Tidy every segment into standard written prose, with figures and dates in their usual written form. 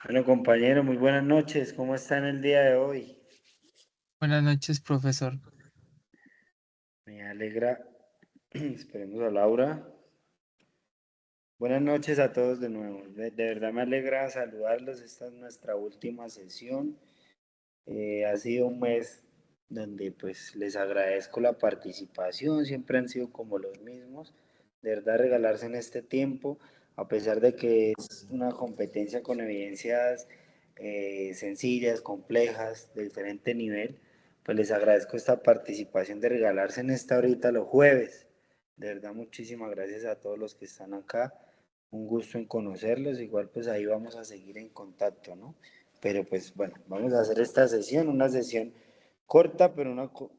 Bueno, compañero, muy buenas noches. ¿Cómo están el día de hoy? Buenas noches, profesor. Me alegra. Esperemos a Laura. Buenas noches a todos de nuevo. De verdad me alegra saludarlos. Esta es nuestra última sesión. Ha sido un mes donde pues les agradezco la participación. Siempre han sido como los mismos. De verdad regalarse en este tiempo, a pesar de que es una competencia con evidencias sencillas, complejas, de diferente nivel, pues les agradezco esta participación de regalarse en esta horita los jueves. De verdad, muchísimas gracias a todos los que están acá. Un gusto en conocerlos. Igual pues ahí vamos a seguir en contacto, ¿no? Pero pues bueno, vamos a hacer esta sesión, una sesión corta, pero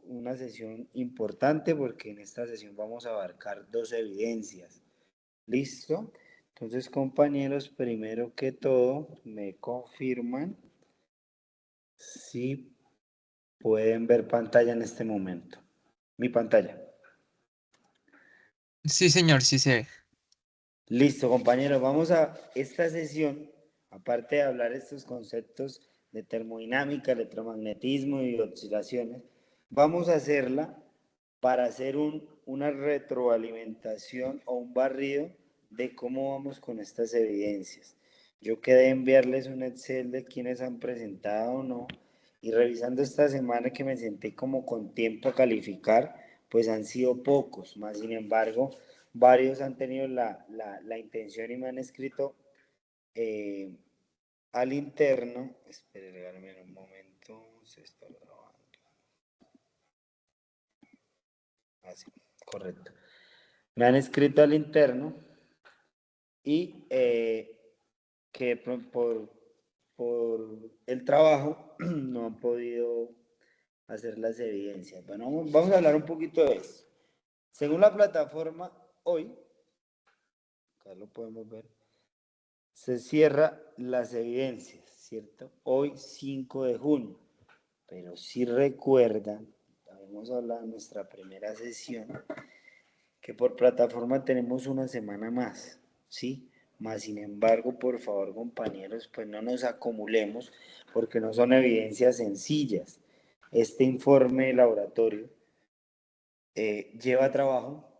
una sesión importante porque en esta sesión vamos a abarcar dos evidencias. ¿Listo? Entonces, compañeros, primero que todo, me confirman si pueden ver pantalla en este momento. Mi pantalla. Sí, señor, sí se ve. Listo, compañeros, vamos a esta sesión, aparte de hablar estos conceptos de termodinámica, electromagnetismo y oscilaciones, vamos a hacerla para hacer una retroalimentación o un barrido de cómo vamos con estas evidencias. Yo quedé enviarles un Excel de quienes han presentado o no, y revisando esta semana que me senté como con tiempo a calificar, pues han sido pocos, más sin embargo, varios han tenido la intención y me han escrito eh, al interno. Espere, regálame un momento, se está grabando. Así, correcto. Me han escrito al interno y que por el trabajo no han podido hacer las evidencias. Bueno, vamos a hablar un poquito de eso. Según la plataforma, hoy, acá lo podemos ver, se cierra las evidencias, ¿cierto? Hoy 5 de junio. Pero si recuerdan, habíamos hablado en nuestra primera sesión, que por plataforma tenemos una semana más, ¿sí? Más sin embargo, por favor, compañeros, pues no nos acumulemos porque no son evidencias sencillas. Este informe de laboratorio lleva trabajo,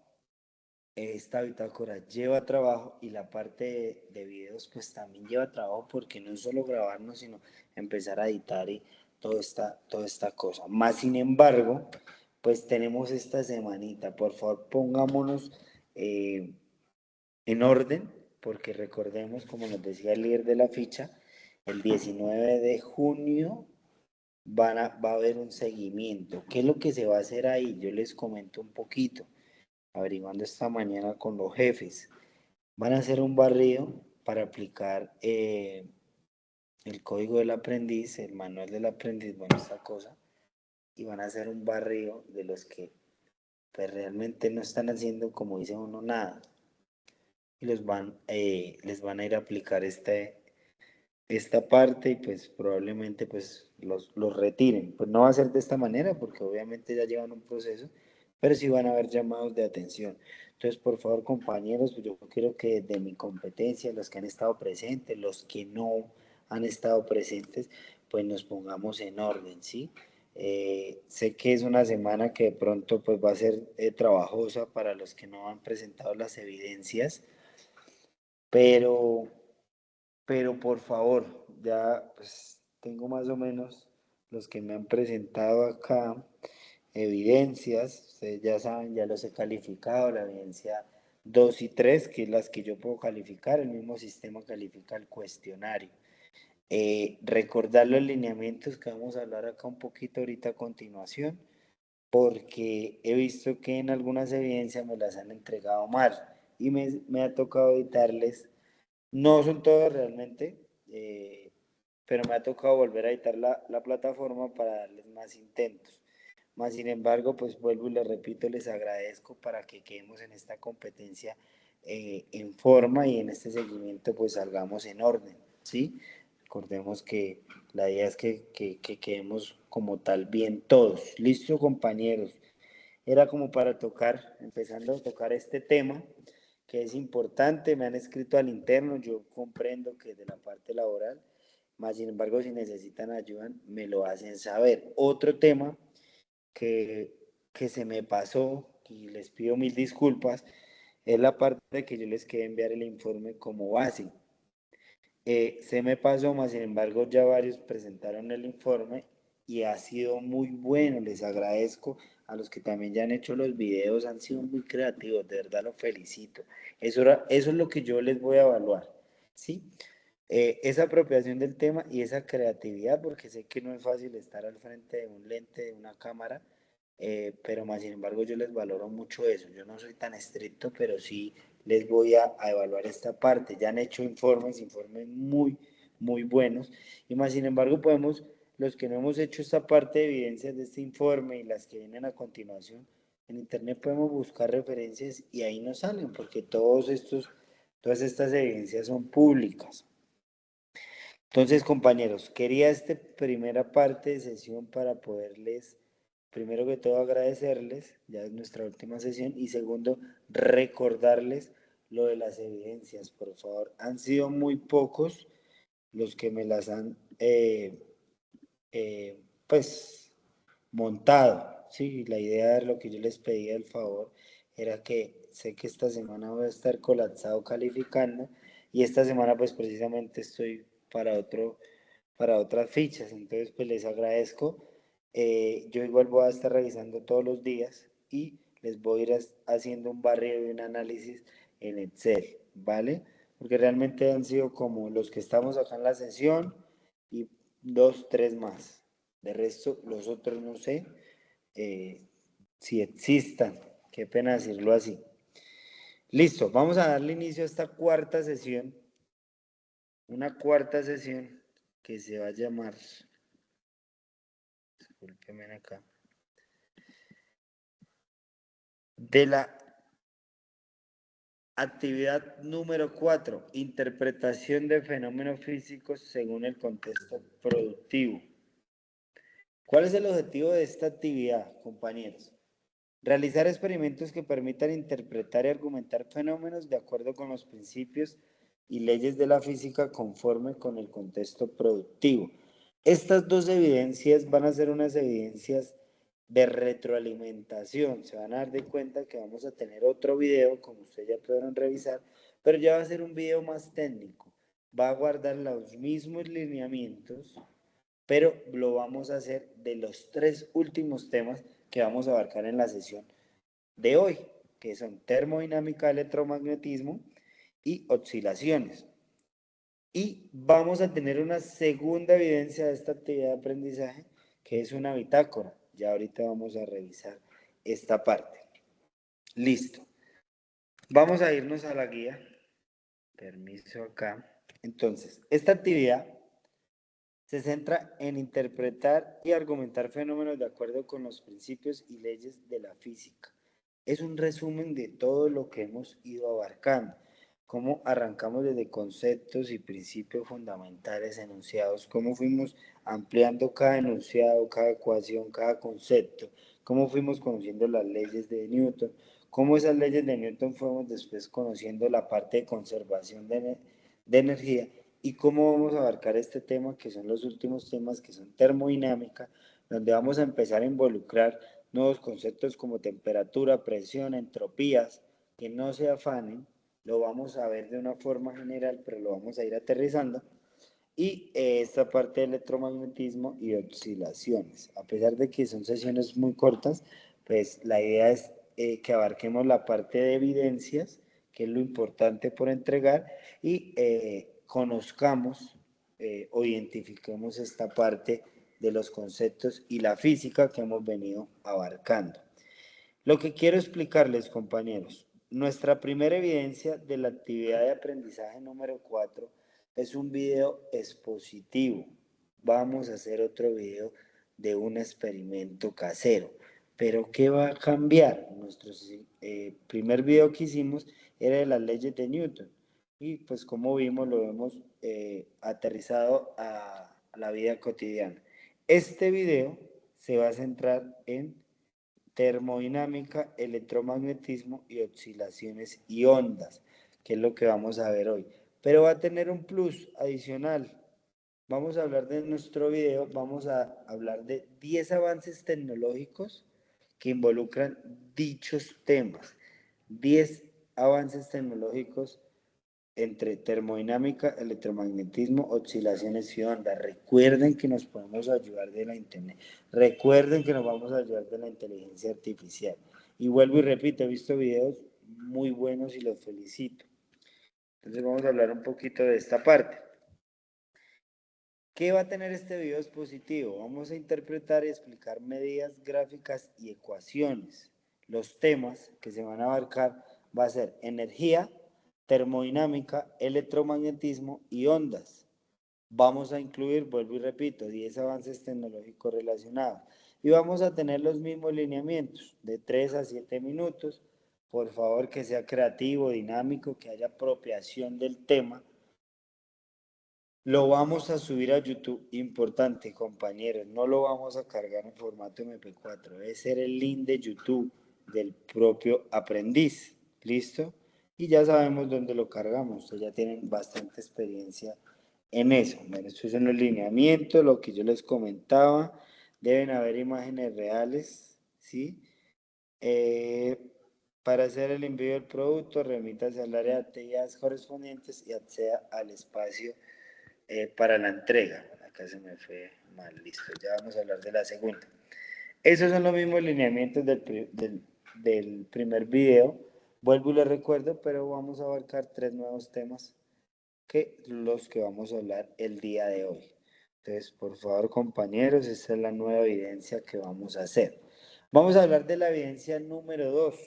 esta bitácora lleva trabajo y la parte de videos pues también lleva trabajo porque no es solo grabarnos, sino empezar a editar y toda esta cosa. Más sin embargo, pues tenemos esta semanita. Por favor, pongámonos eh, en orden, porque recordemos, como nos decía el líder de la ficha, el 19 de junio va a haber un seguimiento. ¿Qué es lo que se va a hacer ahí? Yo les comento un poquito, averiguando esta mañana con los jefes. Van a hacer un barrido para aplicar el código del aprendiz, el manual del aprendiz, bueno, esta cosa, y van a hacer un barrido de los que pues realmente no están haciendo, como dice uno, nada, y les van a ir a aplicar esta parte y pues probablemente pues los retiren. Pues no va a ser de esta manera porque obviamente ya llevan un proceso, pero sí van a haber llamados de atención. Entonces, por favor, compañeros, pues yo quiero que de mi competencia, los que han estado presentes, los que no han estado presentes, pues nos pongamos en orden, ¿sí? Sé que es una semana que de pronto pues va a ser trabajosa para los que no han presentado las evidencias, pero por favor, ya pues tengo más o menos los que me han presentado acá, evidencias, ustedes ya saben, ya los he calificado, la evidencia 2 y 3 que es las que yo puedo calificar, el mismo sistema califica el cuestionario. Recordar los lineamientos que vamos a hablar acá un poquito ahorita a continuación, porque he visto que en algunas evidencias me las han entregado mal y me ha tocado editarles, no son todos realmente, pero me ha tocado volver a editar la plataforma para darles más intentos. Más sin embargo, pues vuelvo y les repito, les agradezco para que quedemos en esta competencia en forma y en este seguimiento pues salgamos en orden, ¿sí? Recordemos que la idea es que quedemos como tal bien todos. ¿Listo, compañeros? Era como para tocar, empezando a tocar este tema que es importante, me han escrito al interno, yo comprendo que de la parte laboral, Más sin embargo, si necesitan ayuda, me lo hacen saber. Otro tema que, que se me pasó, y les pido mil disculpas, es la parte de que yo les quería enviar el informe como base. Se me pasó, más sin embargo, ya varios presentaron el informe y ha sido muy bueno. Les agradezco a los que también ya han hecho los videos, han sido muy creativos, de verdad los felicito. Eso es lo que yo les voy a evaluar, ¿sí? Esa apropiación del tema y esa creatividad, porque sé que no es fácil estar al frente de un lente, de una cámara, pero más sin embargo yo les valoro mucho eso. Yo no soy tan estricto, pero sí les voy a evaluar esta parte. Ya han hecho informes muy, muy buenos, y más sin embargo podemos, los que no hemos hecho esta parte de evidencias de este informe y las que vienen a continuación, en internet podemos buscar referencias y ahí nos salen, porque todas estas evidencias son públicas. Entonces, compañeros, quería esta primera parte de sesión para poderles, primero que todo, agradecerles, ya es nuestra última sesión, y segundo, recordarles lo de las evidencias, por favor. Han sido muy pocos los que me las han, pues, montado, ¿sí? La idea de lo que yo les pedía, el favor, era que sé que esta semana voy a estar colapsado calificando, y esta semana, pues, precisamente estoy para para otras fichas. Entonces, pues les agradezco. Yo igual voy a estar revisando todos los días y les voy a ir haciendo un barrido y un análisis en Excel, ¿vale? Porque realmente han sido como los que estamos acá en la sesión y dos, tres más. De resto, los otros no sé eh, si existan. Qué pena decirlo así. Listo, vamos a darle inicio a esta cuarta sesión. Una cuarta sesión que se va a llamar, discúlpenme acá, de la actividad número 4, interpretación de fenómenos físicos según el contexto productivo. ¿Cuál es el objetivo de esta actividad, compañeros? Realizar experimentos que permitan interpretar y argumentar fenómenos de acuerdo con los principios y leyes de la física conforme con el contexto productivo. Estas dos evidencias van a ser unas evidencias de retroalimentación. Se van a dar de cuenta que vamos a tener otro video, como ustedes ya pudieron revisar, pero ya va a ser un video más técnico. Va a guardar los mismos lineamientos, pero lo vamos a hacer de los tres últimos temas que vamos a abarcar en la sesión de hoy, que son termodinámica, electromagnetismo y oscilaciones. Y vamos a tener una segunda evidencia de esta actividad de aprendizaje, que es una bitácora. Ya ahorita vamos a revisar esta parte. Listo. Vamos a irnos a la guía. Permiso acá. Entonces, esta actividad se centra en interpretar y argumentar fenómenos de acuerdo con los principios y leyes de la física. Es un resumen de todo lo que hemos ido abarcando, cómo arrancamos desde conceptos y principios fundamentales enunciados, cómo fuimos ampliando cada enunciado, cada ecuación, cada concepto, cómo fuimos conociendo las leyes de Newton, cómo esas leyes de Newton fuimos después conociendo la parte de conservación de energía, y cómo vamos a abarcar este tema, que son los últimos temas, que son termodinámica, donde vamos a empezar a involucrar nuevos conceptos como temperatura, presión, entropías, que no se afanen, lo vamos a ver de una forma general, pero lo vamos a ir aterrizando, y esta parte de electromagnetismo y oscilaciones. A pesar de que son sesiones muy cortas, pues la idea es que abarquemos la parte de evidencias, que es lo importante por entregar, y conozcamos o identifiquemos esta parte de los conceptos y la física que hemos venido abarcando. Lo que quiero explicarles, compañeros, nuestra primera evidencia de la actividad de aprendizaje número 4 es un video expositivo. Vamos a hacer otro video de un experimento casero. Pero ¿qué va a cambiar? Nuestro primer video que hicimos era de las leyes de Newton. Y pues como vimos, lo hemos aterrizado a la vida cotidiana. Este video se va a centrar en termodinámica, electromagnetismo y oscilaciones y ondas, que es lo que vamos a ver hoy. Pero va a tener un plus adicional. vamos a hablar de nuestro video, vamos a hablar de 10 avances tecnológicos que involucran dichos temas. 10 avances tecnológicos entre termodinámica, electromagnetismo, oscilaciones y ondas. Recuerden que nos podemos ayudar de la internet. Recuerden que nos vamos a ayudar de la inteligencia artificial. Y vuelvo y repito, he visto videos muy buenos y los felicito. Entonces vamos a hablar un poquito de esta parte. ¿Qué va a tener este video dispositivo? Vamos a interpretar y explicar medidas gráficas y ecuaciones. Los temas que se van a abarcar va a ser energía, termodinámica, electromagnetismo y ondas. Vamos a incluir, vuelvo y repito, 10 avances tecnológicos relacionados. Y vamos a tener los mismos lineamientos, de 3 a 7 minutos. Por favor, que sea creativo, dinámico, que haya apropiación del tema. Lo vamos a subir a YouTube. Importante, compañeros, no lo vamos a cargar en formato MP4. Debe ser el link de YouTube del propio aprendiz. ¿Listo? Y ya sabemos dónde lo cargamos. Ustedes ya tienen bastante experiencia en eso. Bueno, estos son los lineamientos, lo que yo les comentaba. Deben haber imágenes reales, ¿sí? Para hacer el envío del producto, remítase al área de actividades correspondientes y acceda al espacio para la entrega. Acá se me fue mal, listo. Ya vamos a hablar de la segunda. Esos son los mismos lineamientos del primer video. Vuelvo y les recuerdo, pero vamos a abarcar 3 nuevos temas que los que vamos a hablar el día de hoy. Entonces, por favor, compañeros, esta es la nueva evidencia que vamos a hacer. Vamos a hablar de la evidencia número 2.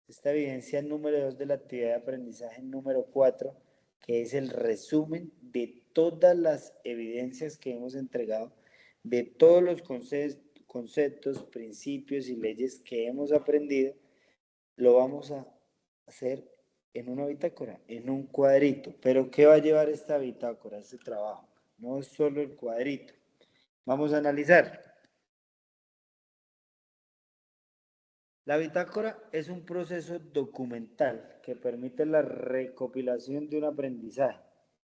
Esta evidencia número 2 de la actividad de aprendizaje número 4, que es el resumen de todas las evidencias que hemos entregado, de todos los conceptos, principios y leyes que hemos aprendido, lo vamos a hacer en una bitácora, en un cuadrito. Pero ¿qué va a llevar esta bitácora, este trabajo? No es solo el cuadrito. Vamos a analizar. La bitácora es un proceso documental que permite la recopilación de un aprendizaje,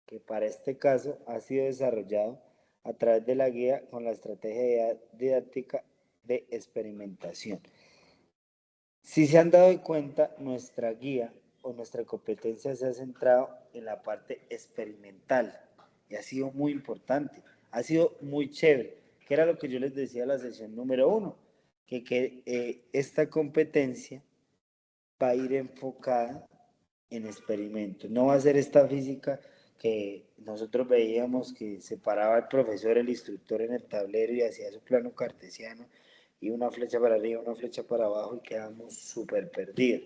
que para este caso ha sido desarrollado a través de la guía con la estrategia didáctica de experimentación. Si se han dado cuenta, nuestra guía o nuestra competencia se ha centrado en la parte experimental y ha sido muy importante, ha sido muy chévere, que era lo que yo les decía en la sesión número 1, que esta competencia va a ir enfocada en experimentos. No va a ser esta física que nosotros veíamos que separaba el profesor, el instructor en el tablero y hacía su plano cartesiano y una flecha para arriba, una flecha para abajo y quedamos súper perdidos.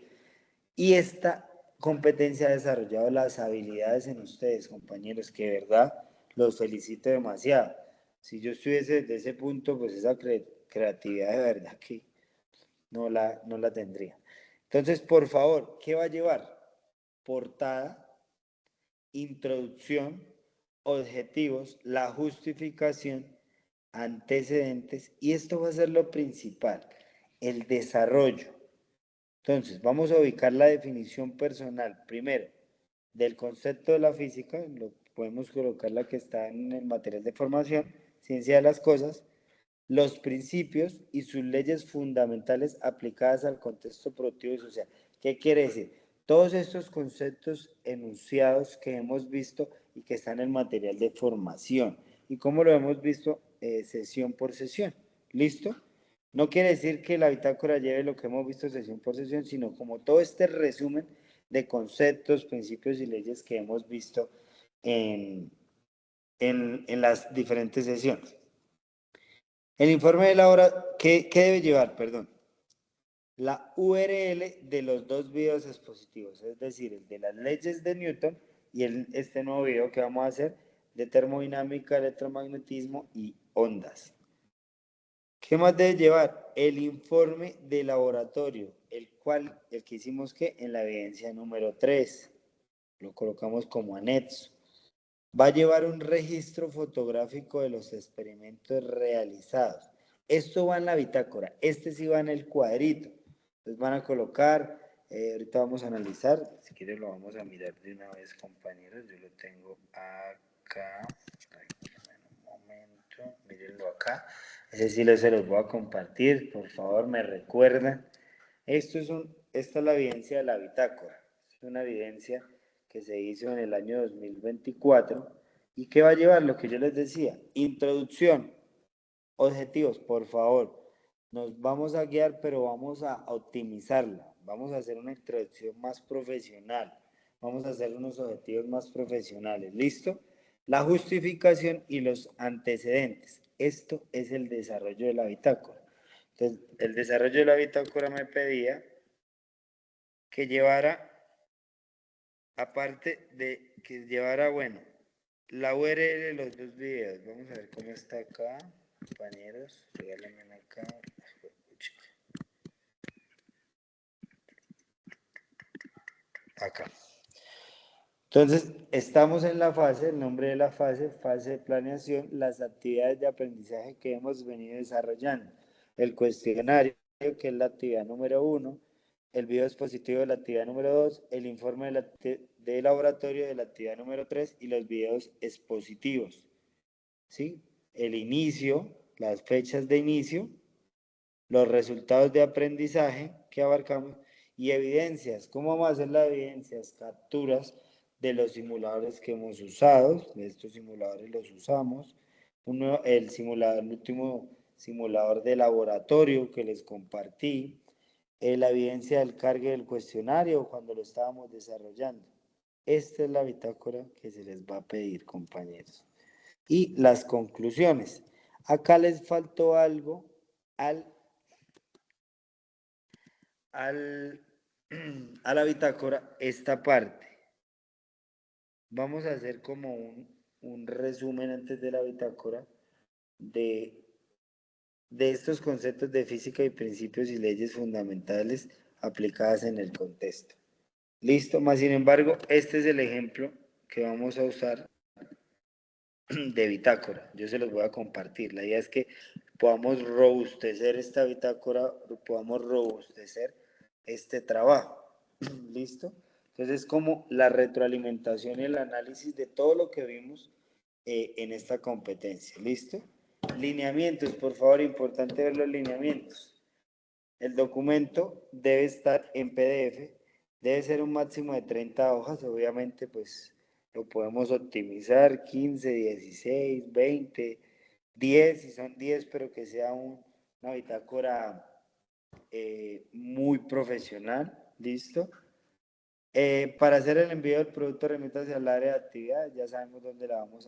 Y esta competencia ha desarrollado las habilidades en ustedes, compañeros, que de verdad los felicito demasiado. Si yo estuviese desde ese punto, pues esa creatividad de verdad que no la tendría. Entonces, por favor, ¿qué va a llevar? Portada, introducción, objetivos, la justificación, antecedentes, y esto va a ser lo principal, el desarrollo. Entonces, vamos a ubicar la definición personal, primero, del concepto de la física, lo podemos colocar la que está en el material de formación, ciencia de las cosas, los principios y sus leyes fundamentales aplicadas al contexto productivo y social. ¿Qué quiere decir? Todos estos conceptos enunciados que hemos visto y que están en el material de formación. ¿Y cómo lo hemos visto? Sesión por sesión. ¿Listo? No quiere decir que la bitácora lleve lo que hemos visto sesión por sesión, sino como todo este resumen de conceptos, principios y leyes que hemos visto en las diferentes sesiones. El informe de la hora, ¿qué debe llevar? Perdón. La URL de los dos videos expositivos, es decir, el de las leyes de Newton y este nuevo video que vamos a hacer de termodinámica, electromagnetismo y ondas. ¿Qué más debe llevar? El informe de laboratorio, el que hicimos que en la evidencia número 3, lo colocamos como anexo. Va a llevar un registro fotográfico de los experimentos realizados. Esto va en la bitácora, este sí va en el cuadrito. Entonces van a colocar, ahorita vamos a analizar, si quieren lo vamos a mirar de una vez, compañeros. Yo lo tengo acá, Mírenlo acá. Ese sí se los voy a compartir. Por favor, me recuerdan. Esta es la evidencia de la bitácora. Es una evidencia que se hizo en el año 2024 y que va a llevar lo que yo les decía. Introducción, objetivos, por favor. Nos vamos a guiar, pero vamos a optimizarla. Vamos a hacer una introducción más profesional. Vamos a hacer unos objetivos más profesionales. ¿Listo? La justificación y los antecedentes. Esto es el desarrollo de la bitácora. Entonces, el desarrollo de la bitácora me pedía que llevara, aparte de que llevara, bueno, la URL de los dos videos. Vamos a ver cómo está acá, compañeros. Regálenme acá. Acá. Entonces, estamos en la fase, el nombre de la fase de planeación, las actividades de aprendizaje que hemos venido desarrollando. El cuestionario, que es la actividad número 1, el video expositivo de la actividad número 2, el informe de laboratorio de la actividad número 3 y los videos expositivos. ¿Sí? El inicio, las fechas de inicio, los resultados de aprendizaje que abarcamos y evidencias. ¿Cómo vamos a hacer las evidencias? Capturas de los simuladores que hemos usado, de estos simuladores los usamos, el último simulador de laboratorio que les compartí, la evidencia del cargue del cuestionario cuando lo estábamos desarrollando. Esta es la bitácora que se les va a pedir, compañeros. Y las conclusiones. Acá les faltó algo al a la bitácora esta parte. Vamos a hacer como un resumen antes de la bitácora de, de estos conceptos de física y principios y leyes fundamentales aplicadas en el contexto. Listo, más sin embargo, este es el ejemplo que vamos a usar de bitácora. Yo se los voy a compartir. La idea es que podamos robustecer esta bitácora, podamos robustecer este trabajo. ¿Listo? Entonces es como la retroalimentación y el análisis de todo lo que vimos en esta competencia. ¿Listo? Lineamientos, por favor, importante ver los lineamientos. El documento debe estar en PDF, debe ser un máximo de 30 hojas, obviamente pues lo podemos optimizar, 15, 16, 20, 10, si son 10, pero que sea una bitácora muy profesional, ¿listo? Para hacer el envío del producto remítase al área de actividad, ya sabemos dónde la vamos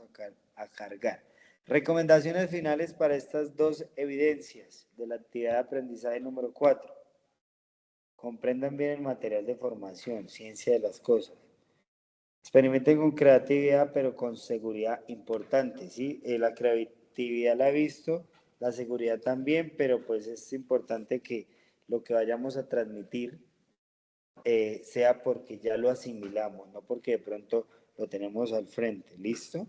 a cargar. Recomendaciones finales para estas dos evidencias de la actividad de aprendizaje número 4. Comprendan bien el material de formación, ciencia de las cosas. Experimenten con creatividad, pero con seguridad importante, ¿sí? La creatividad la he visto, la seguridad también, pero pues es importante que lo que vayamos a transmitir sea porque ya lo asimilamos, no porque de pronto lo tenemos al frente, ¿listo?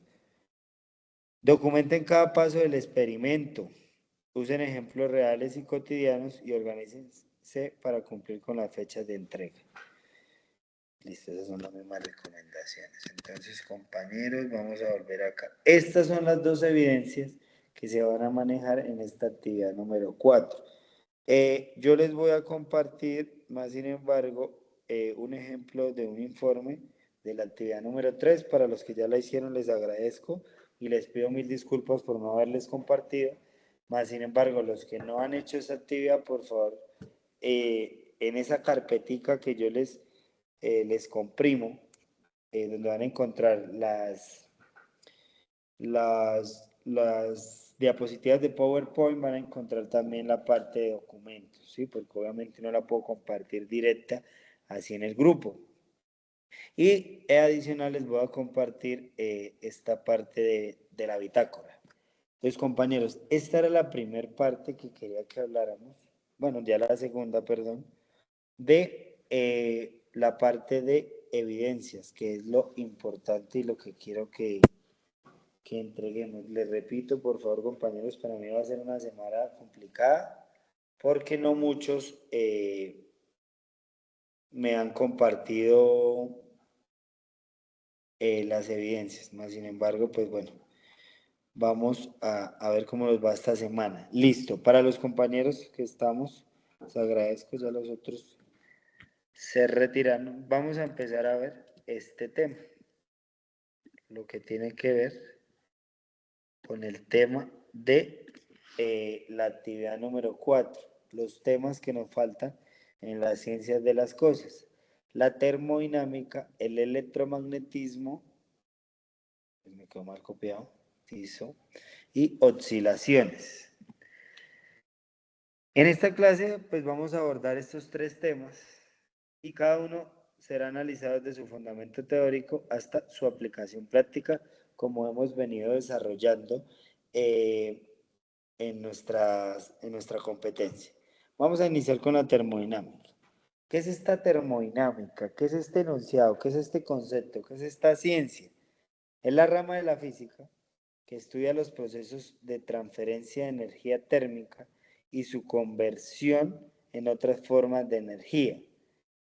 Documenten cada paso del experimento, usen ejemplos reales y cotidianos y organícense para cumplir con las fechas de entrega. Listo, esas son las mismas recomendaciones. Entonces, compañeros, vamos a volver acá. Estas son las dos evidencias que se van a manejar en esta actividad número 4. Yo les voy a compartir, más sin embargo, un ejemplo de un informe de la actividad número 3. Para los que ya la hicieron, les agradezco y les pido mil disculpas por no haberles compartido. Más sin embargo, los que no han hecho esa actividad, por favor, en esa carpetica que yo les comprimo, donde van a encontrar las diapositivas de PowerPoint, van a encontrar también la parte de documentos, ¿sí? Porque obviamente no la puedo compartir directa así en el grupo. Y adicional les voy a compartir esta parte de la bitácora. Entonces, compañeros, esta era la primera parte que quería que habláramos, bueno, ya la segunda, perdón, de la parte de evidencias, que es lo importante y lo que quiero que entreguemos. Les repito, por favor, compañeros, para mí va a ser una semana complicada porque no muchos me han compartido las evidencias. Más sin embargo, pues bueno, vamos a ver cómo nos va esta semana. Listo, para los compañeros que estamos, les agradezco, ya los otros se retiran. Vamos a empezar a ver este tema, lo que tiene que ver con el tema de la actividad número 4, los temas que nos faltan en las ciencias de las cosas, la termodinámica, el electromagnetismo, pues me quedó mal copiado, y oscilaciones. En esta clase pues vamos a abordar estos tres temas y cada uno será analizado desde su fundamento teórico hasta su aplicación práctica, como hemos venido desarrollando en nuestra competencia. Vamos a iniciar con la termodinámica. ¿Qué es esta termodinámica? ¿Qué es este enunciado? ¿Qué es este concepto? ¿Qué es esta ciencia? Es la rama de la física que estudia los procesos de transferencia de energía térmica y su conversión en otras formas de energía,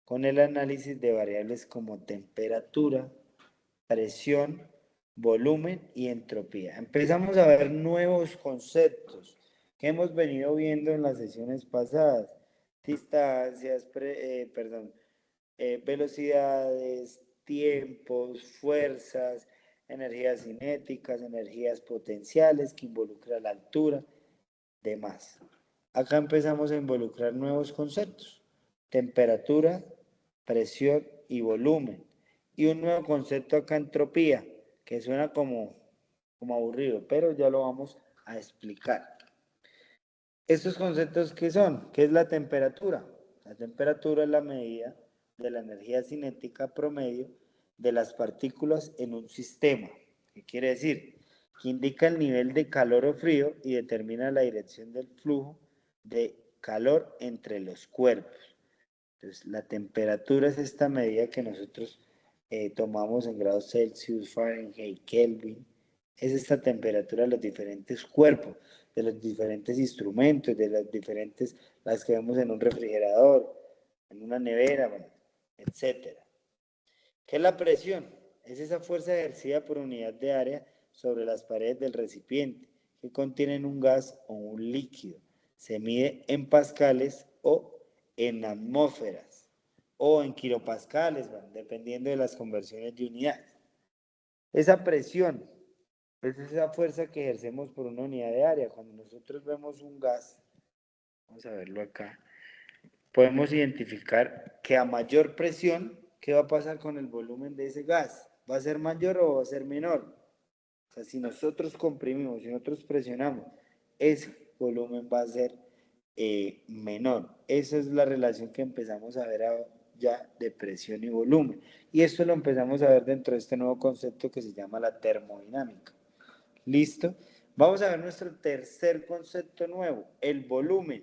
con el análisis de variables como temperatura, presión, volumen y entropía. Empezamos a ver nuevos conceptos que hemos venido viendo en las sesiones pasadas. Distancias, velocidades, tiempos, fuerzas, energías cinéticas, energías potenciales que involucran la altura, demás. Acá empezamos a involucrar nuevos conceptos: temperatura, presión y volumen. Y un nuevo concepto acá, entropía, que suena como aburrido, pero ya lo vamos a explicar. ¿Estos conceptos qué son? ¿Qué es la temperatura? La temperatura es la medida de la energía cinética promedio de las partículas en un sistema. ¿Qué quiere decir? Que indica el nivel de calor o frío y determina la dirección del flujo de calor entre los cuerpos. Entonces, la temperatura es esta medida que nosotros tomamos en grados Celsius, Fahrenheit, Kelvin. Es esta temperatura de los diferentes cuerpos, de los diferentes instrumentos, de las que vemos en un refrigerador, en una nevera, bueno, etc. ¿Qué es la presión? Es esa fuerza ejercida por unidad de área sobre las paredes del recipiente que contienen un gas o un líquido. Se mide en pascales o en atmósferas o en kilopascales, bueno, dependiendo de las conversiones de unidades. Esa presión es esa fuerza que ejercemos por una unidad de área. Cuando nosotros vemos un gas, vamos a verlo acá, podemos identificar que a mayor presión, ¿qué va a pasar con el volumen de ese gas? ¿Va a ser mayor o va a ser menor? O sea, si nosotros comprimimos, si nosotros presionamos, ese volumen va a ser menor. Esa es la relación que empezamos a ver ya de presión y volumen. Y esto lo empezamos a ver dentro de este nuevo concepto que se llama la termodinámica. ¿Listo? Vamos a ver nuestro tercer concepto nuevo, el volumen.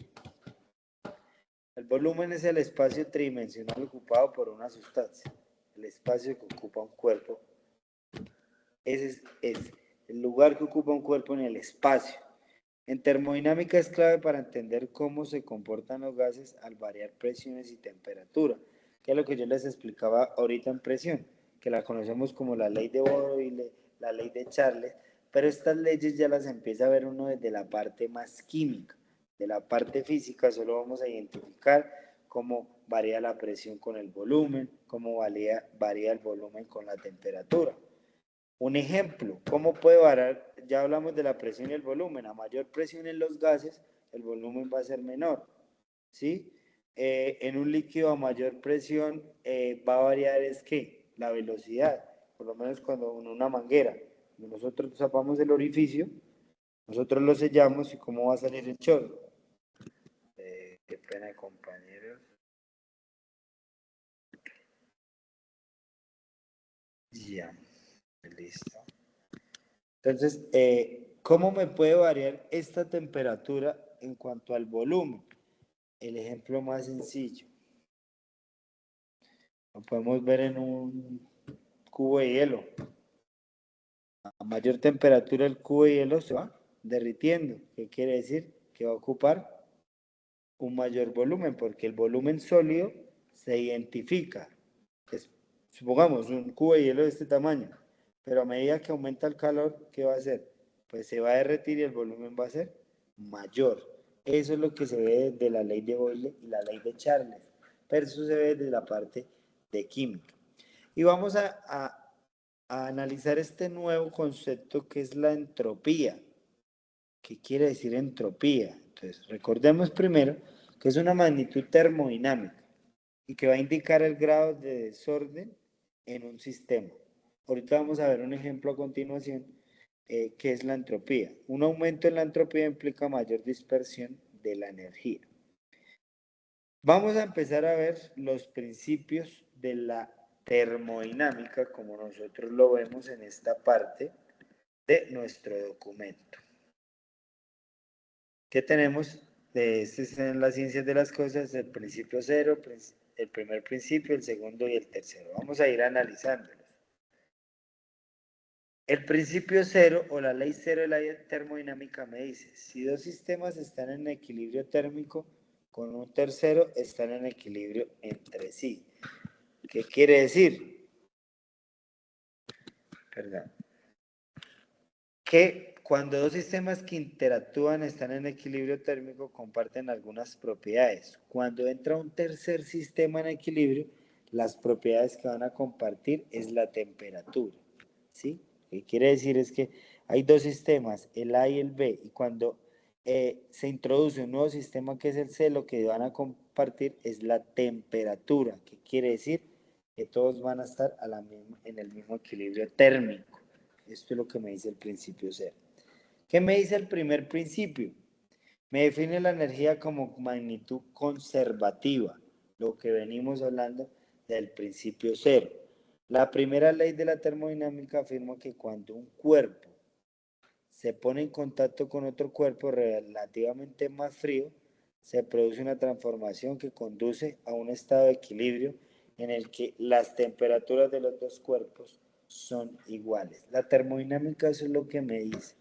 El volumen es el espacio tridimensional ocupado por una sustancia, el espacio que ocupa un cuerpo. Ese es el lugar que ocupa un cuerpo en el espacio. En termodinámica es clave para entender cómo se comportan los gases al variar presiones y temperatura, que es lo que yo les explicaba ahorita en presión, que la conocemos como la ley de Boyle, la ley de Charles, pero estas leyes ya las empieza a ver uno desde la parte más química. De la parte física solo vamos a identificar cómo varía la presión con el volumen, cómo varía el volumen con la temperatura. Un ejemplo, ¿cómo puede variar? Ya hablamos de la presión y el volumen. A mayor presión en los gases, el volumen va a ser menor, ¿sí? En un líquido a mayor presión va a variar es que la velocidad, por lo menos cuando en una manguera, cuando nosotros tapamos el orificio, nosotros lo sellamos y ¿cómo va a salir el chorro? Qué pena, compañeros. Ya, listo. Entonces, ¿cómo me puede variar esta temperatura en cuanto al volumen? El ejemplo más sencillo. Lo podemos ver en un cubo de hielo. A mayor temperatura el cubo de hielo se va derritiendo. ¿Qué quiere decir? Que va a ocupar un mayor volumen, porque el volumen sólido se identifica. Supongamos un cubo de hielo de este tamaño, pero a medida que aumenta el calor, ¿qué va a hacer? pues se va a derretir y el volumen va a ser mayor. Eso es lo que se ve de la ley de Boyle y la ley de Charles, pero eso se ve desde la parte de química. Y vamos a analizar este nuevo concepto que es la entropía. ¿Qué quiere decir entropía? Entonces, recordemos primero que es una magnitud termodinámica y que va a indicar el grado de desorden en un sistema. Ahorita vamos a ver un ejemplo a continuación, que es la entropía. Un aumento en la entropía implica mayor dispersión de la energía. Vamos a empezar a ver los principios de la termodinámica como nosotros lo vemos en esta parte de nuestro documento. ¿Qué tenemos? Este es en las ciencias de las cosas, el principio cero, el primer principio, el segundo y el tercero. Vamos a ir analizándolos. El principio cero o la ley cero de la termodinámica me dice, si dos sistemas están en equilibrio térmico, con un tercero están en equilibrio entre sí. ¿Qué quiere decir? Perdón. Que cuando dos sistemas que interactúan están en equilibrio térmico comparten algunas propiedades. Cuando entra un tercer sistema en equilibrio, las propiedades que van a compartir es la temperatura. ¿Sí? Lo que quiere decir es que hay dos sistemas, el A y el B, y cuando se introduce un nuevo sistema que es el C, lo que van a compartir es la temperatura. ¿Qué quiere decir? Que todos van a estar en el mismo equilibrio térmico. Esto es lo que me dice el principio cero. ¿Qué me dice el primer principio? Me define la energía como magnitud conservativa, lo que venimos hablando del principio cero. La primera ley de la termodinámica afirma que cuando un cuerpo se pone en contacto con otro cuerpo relativamente más frío, se produce una transformación que conduce a un estado de equilibrio en el que las temperaturas de los dos cuerpos son iguales. La termodinámica eso es lo que me dice.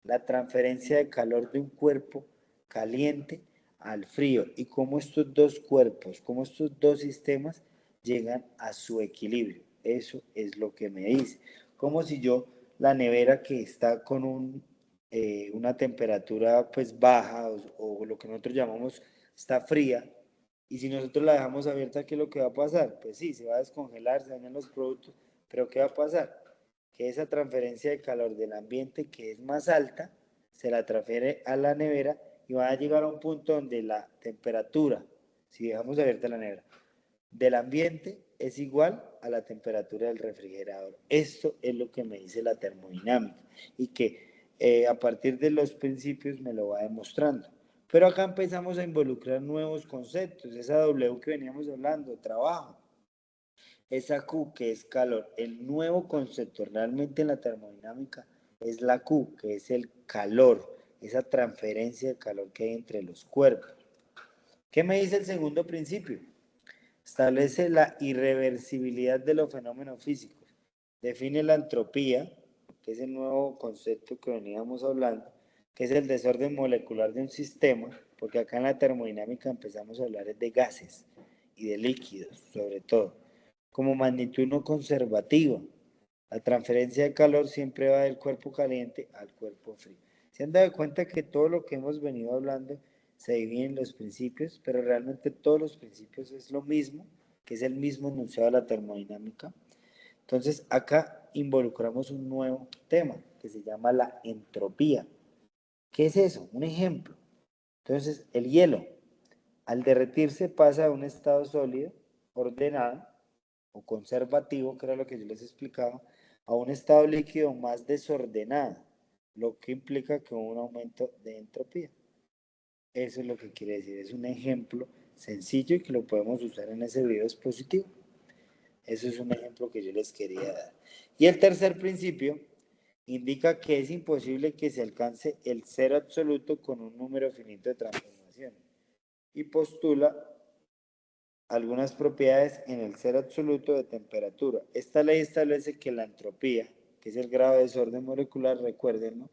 La transferencia de calor de un cuerpo caliente al frío y cómo estos dos cuerpos, cómo estos dos sistemas llegan a su equilibrio. Eso es lo que me dice. Como si yo, la nevera que está con una temperatura pues baja o lo que nosotros llamamos está fría, y si nosotros la dejamos abierta, ¿qué es lo que va a pasar? Pues sí, se va a descongelar, se dañan los productos, pero ¿qué va a pasar? Que esa transferencia de calor del ambiente, que es más alta, se la transfiere a la nevera y va a llegar a un punto donde la temperatura, si dejamos abierta la nevera, del ambiente es igual a la temperatura del refrigerador. Esto es lo que me dice la termodinámica y que a partir de los principios me lo va demostrando. Pero acá empezamos a involucrar nuevos conceptos, esa W que veníamos hablando, trabajo, esa Q que es calor. El nuevo concepto realmente en la termodinámica es la Q, que es el calor, esa transferencia de calor que hay entre los cuerpos. ¿Qué me dice el segundo principio? Establece la irreversibilidad de los fenómenos físicos. Define la entropía, que es el nuevo concepto que veníamos hablando, que es el desorden molecular de un sistema, porque acá en la termodinámica empezamos a hablar de gases y de líquidos, sobre todo, como magnitud no conservativa. La transferencia de calor siempre va del cuerpo caliente al cuerpo frío. ¿Se han dado cuenta que todo lo que hemos venido hablando se divide en los principios, pero realmente todos los principios es lo mismo, que es el mismo enunciado de la termodinámica? Entonces, acá involucramos un nuevo tema que se llama la entropía. ¿Qué es eso? Un ejemplo. Entonces, el hielo, al derretirse, pasa a un estado sólido, ordenado o conservativo, que era lo que yo les explicaba, a un estado líquido más desordenado, lo que implica que hubo un aumento de entropía. Eso es lo que quiere decir, es un ejemplo sencillo y que lo podemos usar en ese video expositivo. Eso es un ejemplo que yo les quería dar. Y el tercer principio indica que es imposible que se alcance el cero absoluto con un número finito de transformaciones y postula algunas propiedades en el cero absoluto de temperatura. Esta ley establece que la entropía, que es el grado de desorden molecular, recuérdenlo,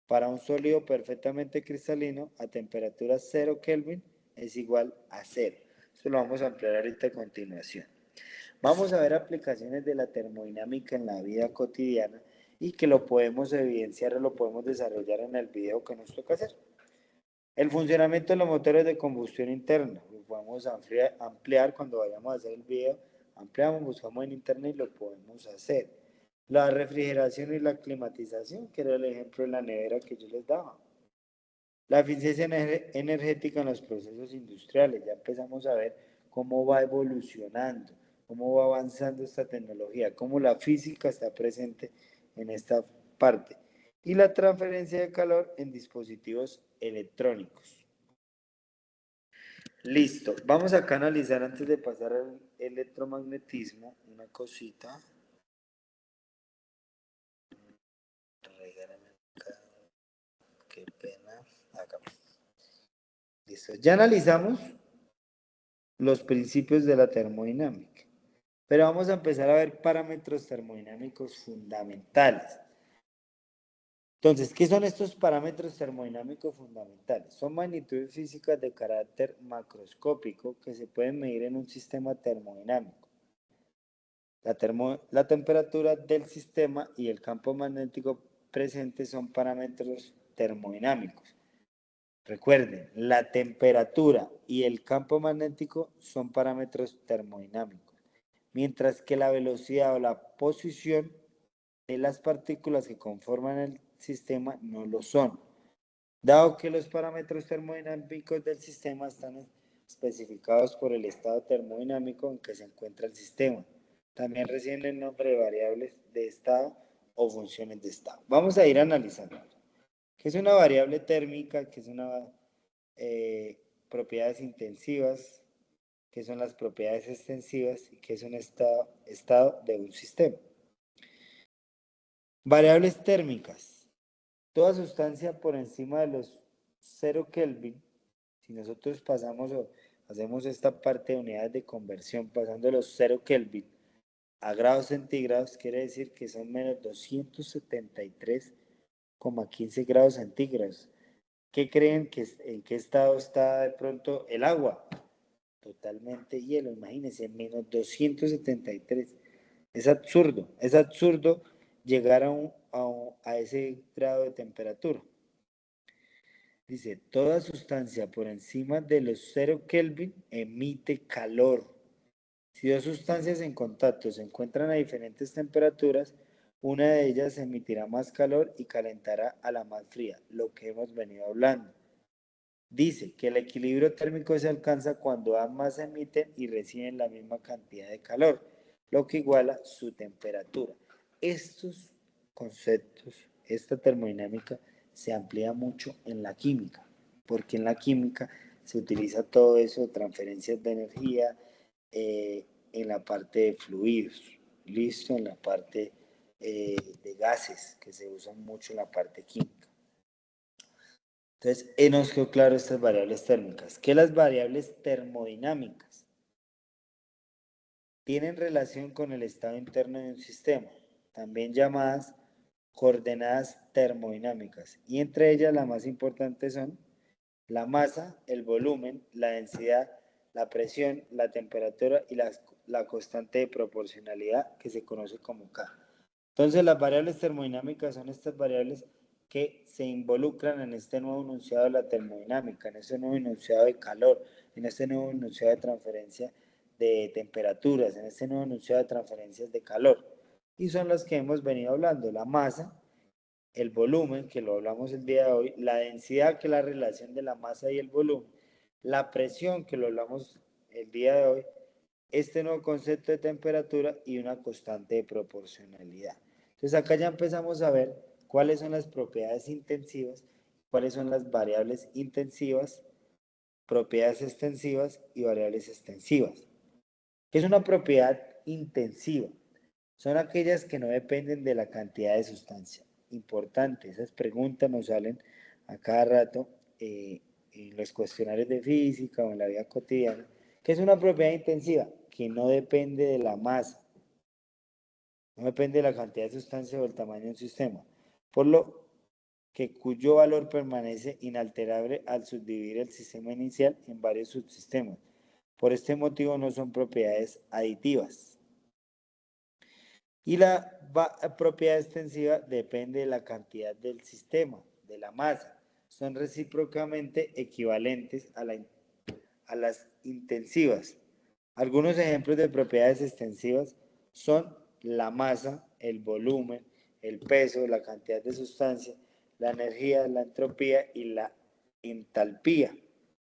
para un sólido perfectamente cristalino a temperatura 0 Kelvin es igual a 0. Eso lo vamos a ampliar ahorita a continuación. Vamos a ver aplicaciones de la termodinámica en la vida cotidiana y que lo podemos evidenciar o lo podemos desarrollar en el video que nos toca hacer. El funcionamiento de los motores de combustión interna, lo podemos ampliar cuando vayamos a hacer el video, ampliamos, buscamos en internet y lo podemos hacer. La refrigeración y la climatización, que era el ejemplo de la nevera que yo les daba. La eficiencia energética en los procesos industriales, ya empezamos a ver cómo va evolucionando, cómo va avanzando esta tecnología, cómo la física está presente en esta parte. Y la transferencia de calor en dispositivos electrónicos. Listo, vamos acá a analizar antes de pasar al electromagnetismo una cosita. Regálame acá, qué pena. Acá. Listo, ya analizamos los principios de la termodinámica, pero vamos a empezar a ver parámetros termodinámicos fundamentales. Entonces, ¿qué son estos parámetros termodinámicos fundamentales? Son magnitudes físicas de carácter macroscópico que se pueden medir en un sistema termodinámico. La temperatura del sistema y el campo magnético presente son parámetros termodinámicos. Recuerden, la temperatura y el campo magnético son parámetros termodinámicos, mientras que la velocidad o la posición de las partículas que conforman el sistema no lo son, dado que los parámetros termodinámicos del sistema están especificados por el estado termodinámico en que se encuentra el sistema. También reciben el nombre de variables de estado o funciones de estado. Vamos a ir analizando. ¿Qué es una variable térmica? ¿Qué es una propiedades intensivas? ¿Qué son las propiedades extensivas? ¿Y qué es un estado de un sistema? Variables térmicas. Toda sustancia por encima de los 0 Kelvin, si nosotros pasamos o hacemos esta parte de unidades de conversión pasando los 0 Kelvin a grados centígrados, quiere decir que son menos 273,15 grados centígrados. ¿Qué creen que en qué estado está de pronto el agua? Totalmente hielo, imagínense, menos 273. Es absurdo llegar a ese grado de temperatura. Dice, toda sustancia por encima de los 0 Kelvin emite calor. Si dos sustancias en contacto se encuentran a diferentes temperaturas, una de ellas emitirá más calor y calentará a la más fría, lo que hemos venido hablando. Dice que el equilibrio térmico se alcanza cuando ambas emiten y reciben la misma cantidad de calor, lo que iguala su temperatura. Estos conceptos, esta termodinámica, se amplía mucho en la química, porque en la química se utiliza todo eso de transferencias de energía en la parte de fluidos, listo, en la parte de gases, que se usan mucho en la parte química. Entonces, nos quedó claro estas variables térmicas. Que las variables termodinámicas tienen relación con el estado interno de un sistema, también llamadas coordenadas termodinámicas. Y entre ellas las más importantes son la masa, el volumen, la densidad, la presión, la temperatura y la constante de proporcionalidad que se conoce como K. Entonces, las variables termodinámicas son estas variables que se involucran en este nuevo enunciado de la termodinámica, en este nuevo enunciado de calor, en este nuevo enunciado de transferencia de temperaturas, en este nuevo enunciado de transferencias de calor. Y son las que hemos venido hablando, la masa, el volumen, que lo hablamos el día de hoy, la densidad, que es la relación de la masa y el volumen, la presión, que lo hablamos el día de hoy, este nuevo concepto de temperatura y una constante de proporcionalidad. Entonces acá ya empezamos a ver cuáles son las propiedades intensivas, cuáles son las variables intensivas, propiedades extensivas y variables extensivas. ¿Qué es una propiedad intensiva? Son aquellas que no dependen de la cantidad de sustancia. Importante, esas preguntas nos salen a cada rato en los cuestionarios de física o en la vida cotidiana. ¿Qué es una propiedad intensiva? Que no depende de la masa, no depende de la cantidad de sustancia o el tamaño de un sistema, por lo que cuyo valor permanece inalterable al subdividir el sistema inicial en varios subsistemas. Por este motivo no son propiedades aditivas. Y la propiedad extensiva depende de la cantidad del sistema, de la masa. Son recíprocamente equivalentes a las intensivas. Algunos ejemplos de propiedades extensivas son la masa, el volumen, el peso, la cantidad de sustancia, la energía, la entropía y la entalpía.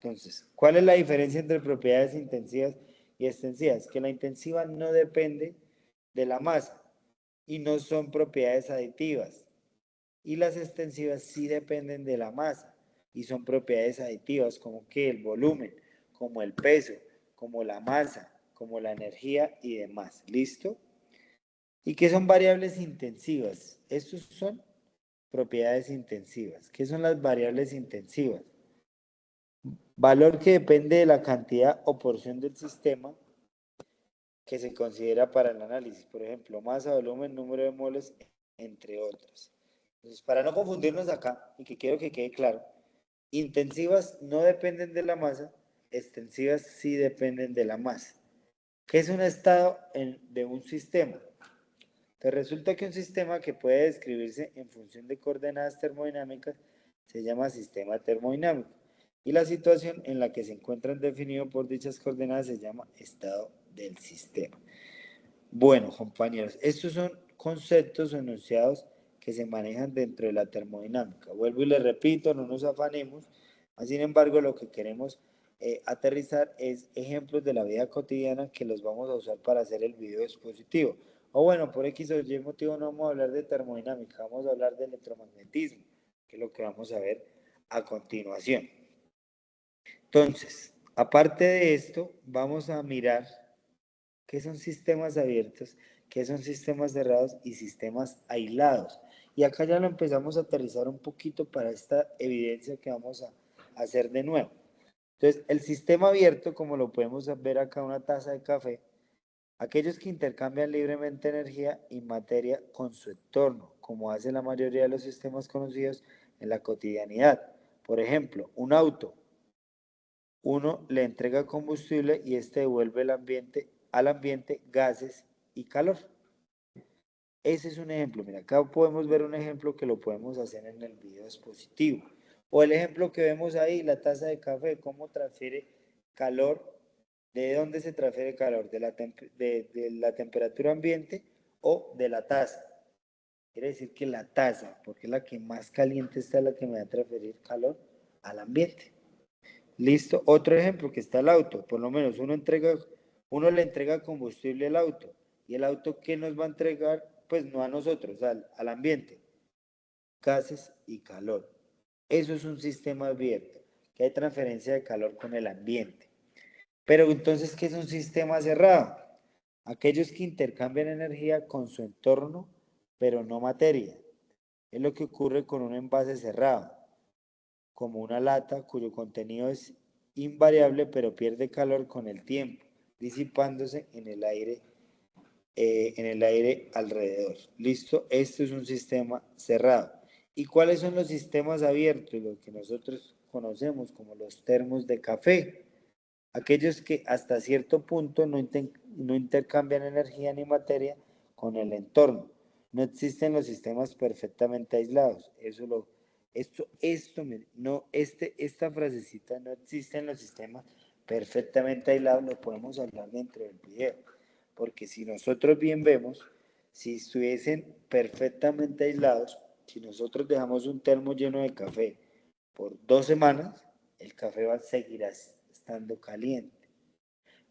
Entonces, ¿cuál es la diferencia entre propiedades intensivas y extensivas? Que la intensiva no depende de la masa y no son propiedades aditivas. Y las extensivas sí dependen de la masa y son propiedades aditivas como que el volumen, como el peso, como la masa, como la energía y demás. ¿Listo? ¿Y qué son variables intensivas? Estos son propiedades intensivas. ¿Qué son las variables intensivas? Valor que depende de la cantidad o porción del sistema que se considera para el análisis. Por ejemplo, masa, volumen, número de moles, entre otras. Entonces, para no confundirnos acá, y que quiero que quede claro, intensivas no dependen de la masa, extensivas sí dependen de la masa. ¿Qué es un estado de un sistema? Pues resulta que un sistema que puede describirse en función de coordenadas termodinámicas se llama sistema termodinámico. Y la situación en la que se encuentran definido por dichas coordenadas se llama estado del sistema. Bueno, compañeros, estos son conceptos o enunciados que se manejan dentro de la termodinámica. Vuelvo y les repito, no nos afanemos. Sin embargo, lo que queremos aterrizar es ejemplos de la vida cotidiana que los vamos a usar para hacer el video expositivo. O bueno, por X o Y motivo no vamos a hablar de termodinámica, vamos a hablar de electromagnetismo, que es lo que vamos a ver a continuación. Entonces, aparte de esto, vamos a mirar qué son sistemas abiertos, qué son sistemas cerrados y sistemas aislados. Y acá ya lo empezamos a aterrizar un poquito para esta evidencia que vamos a hacer de nuevo. Entonces, el sistema abierto, como lo podemos ver acá, una taza de café, aquellos que intercambian libremente energía y materia con su entorno, como hace la mayoría de los sistemas conocidos en la cotidianidad. Por ejemplo, un auto, uno le entrega combustible y este devuelve al ambiente gases y calor. Ese es un ejemplo. Mira, acá podemos ver un ejemplo que lo podemos hacer en el video expositivo. O el ejemplo que vemos ahí, la taza de café, cómo transfiere calor, de dónde se transfiere calor, de la temperatura ambiente o de la taza. Quiere decir que la taza, porque es la que más caliente está, la que me va a transferir calor al ambiente. Listo. Otro ejemplo que está el auto. Por lo menos uno le entrega combustible al auto. ¿Y el auto qué nos va a entregar? Pues no a nosotros, al ambiente. Gases y calor. Eso es un sistema abierto, que hay transferencia de calor con el ambiente. Pero entonces, ¿qué es un sistema cerrado? Aquellos que intercambian energía con su entorno, pero no materia. Es lo que ocurre con un envase cerrado, como una lata cuyo contenido es invariable pero pierde calor con el tiempo, disipándose en el aire alrededor. ¿Listo? Esto es un sistema cerrado. ¿Y cuáles son los sistemas abiertos? Los que nosotros conocemos como los termos de café. Aquellos que hasta cierto punto no intercambian energía ni materia con el entorno. No existen los sistemas perfectamente aislados. Esta frasecita, no existen los sistemas perfectamente aislados, lo podemos hablar dentro del video. Porque si nosotros bien vemos, si estuviesen perfectamente aislados, si nosotros dejamos un termo lleno de café por 2 semanas, el café va a seguir estando caliente.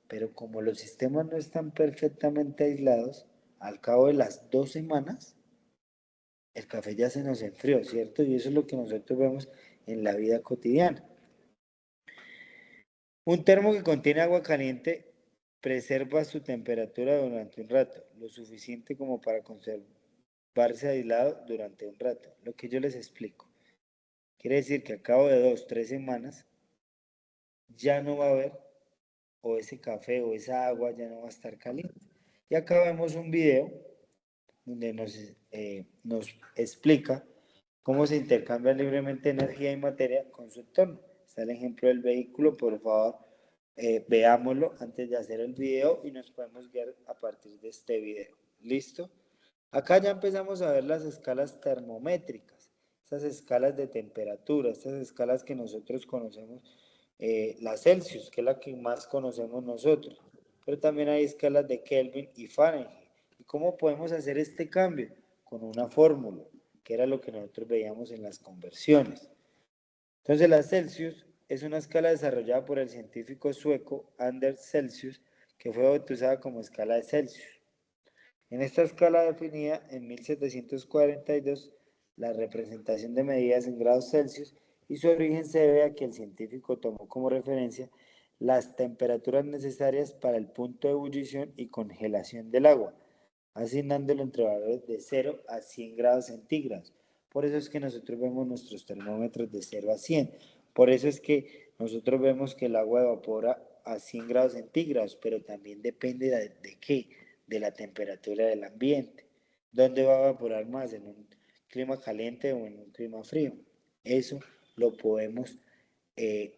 Pero como los sistemas no están perfectamente aislados, al cabo de las 2 semanas, el café ya se nos enfrió, ¿cierto? Y eso es lo que nosotros vemos en la vida cotidiana. Un termo que contiene agua caliente preserva su temperatura durante un rato, lo suficiente como para conservarse aislado durante un rato. Lo que yo les explico. Quiere decir que a cabo de 2, 3 semanas ya no va a haber, o ese café o esa agua ya no va a estar caliente. Y acá vemos un video donde nos explica cómo se intercambia libremente energía y materia con su entorno. Está el ejemplo del vehículo, por favor, veámoslo antes de hacer el video y nos podemos guiar a partir de este video. ¿Listo? Acá ya empezamos a ver las escalas termométricas, estas escalas de temperatura, estas escalas que nosotros conocemos, la Celsius, que es la que más conocemos nosotros, pero también hay escalas de Kelvin y Fahrenheit. ¿Y cómo podemos hacer este cambio? Con una fórmula, que era lo que nosotros veíamos en las conversiones. Entonces la Celsius es una escala desarrollada por el científico sueco Anders Celsius, que fue bautizada como escala de Celsius. En esta escala definida en 1742, la representación de medidas en grados Celsius y su origen se debe a que el científico tomó como referencia las temperaturas necesarias para el punto de ebullición y congelación del agua, asignándolo entre valores de 0 a 100 grados centígrados. Por eso es que nosotros vemos nuestros termómetros de 0 a 100. Por eso es que nosotros vemos que el agua evapora a 100 grados centígrados, pero también depende de qué, de la temperatura del ambiente. ¿Dónde va a evaporar más? ¿En un clima caliente o en un clima frío? Eso lo podemos eh,